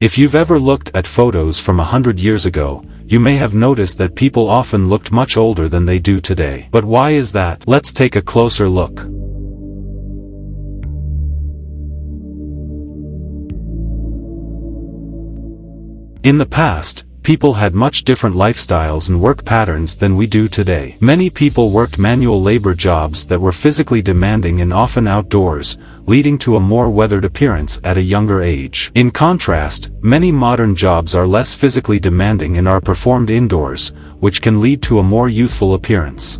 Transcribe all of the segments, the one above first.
If you've ever looked at photos from 100 years ago, you may have noticed that people often looked much older than they do today. But why is that? Let's take a closer look. In the past, people had much different lifestyles and work patterns than we do today. Many people worked manual labor jobs that were physically demanding and often outdoors, leading to a more weathered appearance at a younger age. In contrast, many modern jobs are less physically demanding and are performed indoors, which can lead to a more youthful appearance.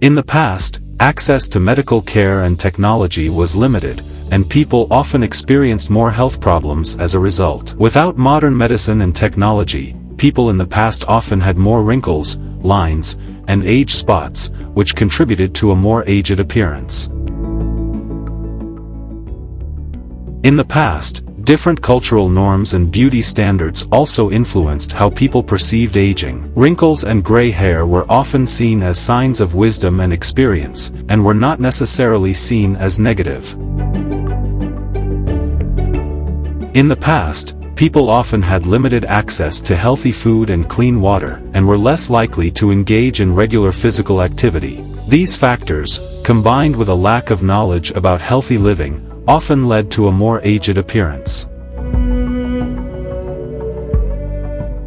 In the past, access to medical care and technology was limited, and people often experienced more health problems as a result. Without modern medicine and technology, people in the past often had more wrinkles, lines, and age spots, which contributed to a more aged appearance. In the past, different cultural norms and beauty standards also influenced how people perceived aging. Wrinkles and gray hair were often seen as signs of wisdom and experience, and were not necessarily seen as negative. In the past, people often had limited access to healthy food and clean water, and were less likely to engage in regular physical activity. These factors, combined with a lack of knowledge about healthy living, often led to a more aged appearance.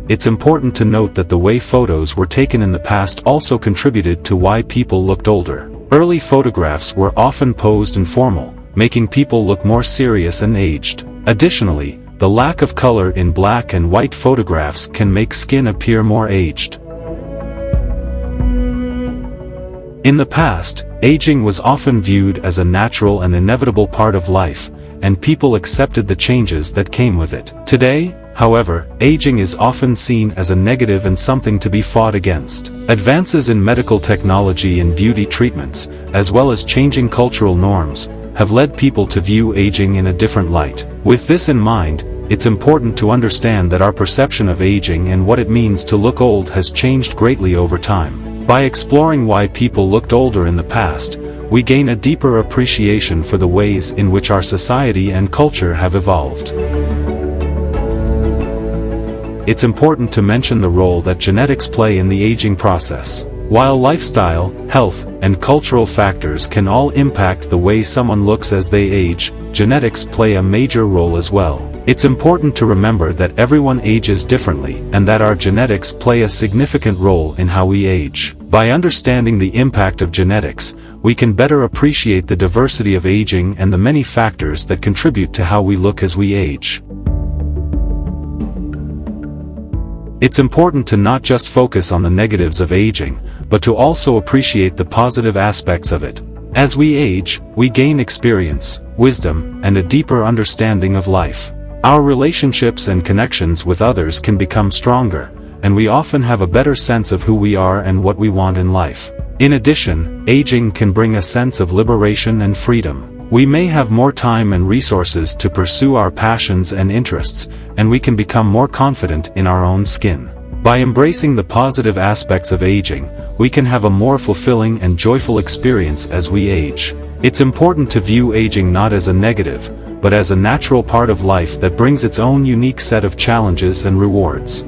It's important to note that the way photos were taken in the past also contributed to why people looked older. Early photographs were often posed and formal, making people look more serious and aged. Additionally, the lack of color in black and white photographs can make skin appear more aged. In the past, aging was often viewed as a natural and inevitable part of life, and people accepted the changes that came with it. Today, however, aging is often seen as a negative and something to be fought against. Advances in medical technology and beauty treatments, as well as changing cultural norms, have led people to view aging in a different light. With this in mind, it's important to understand that our perception of aging and what it means to look old has changed greatly over time. By exploring why people looked older in the past, we gain a deeper appreciation for the ways in which our society and culture have evolved. It's important to mention the role that genetics play in the aging process. While lifestyle, health, and cultural factors can all impact the way someone looks as they age, genetics play a major role as well. It's important to remember that everyone ages differently, and that our genetics play a significant role in how we age. By understanding the impact of genetics, we can better appreciate the diversity of aging and the many factors that contribute to how we look as we age. It's important to not just focus on the negatives of aging, but to also appreciate the positive aspects of it. As we age, we gain experience, wisdom, and a deeper understanding of life. Our relationships and connections with others can become stronger, and we often have a better sense of who we are and what we want in life. In addition, aging can bring a sense of liberation and freedom. We may have more time and resources to pursue our passions and interests, and we can become more confident in our own skin. By embracing the positive aspects of aging, we can have a more fulfilling and joyful experience as we age. It's important to view aging not as a negative, but as a natural part of life that brings its own unique set of challenges and rewards.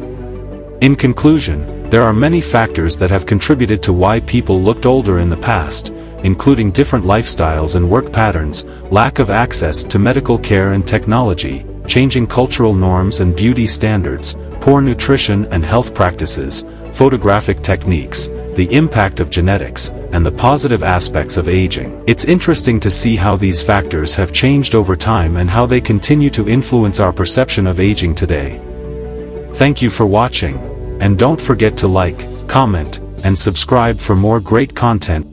In conclusion, there are many factors that have contributed to why people looked older in the past, including different lifestyles and work patterns, lack of access to medical care and technology, changing cultural norms and beauty standards, poor nutrition and health practices, photographic techniques, the impact of genetics, and the positive aspects of aging. It's interesting to see how these factors have changed over time and how they continue to influence our perception of aging today. Thank you for watching, and don't forget to like, comment, and subscribe for more great content.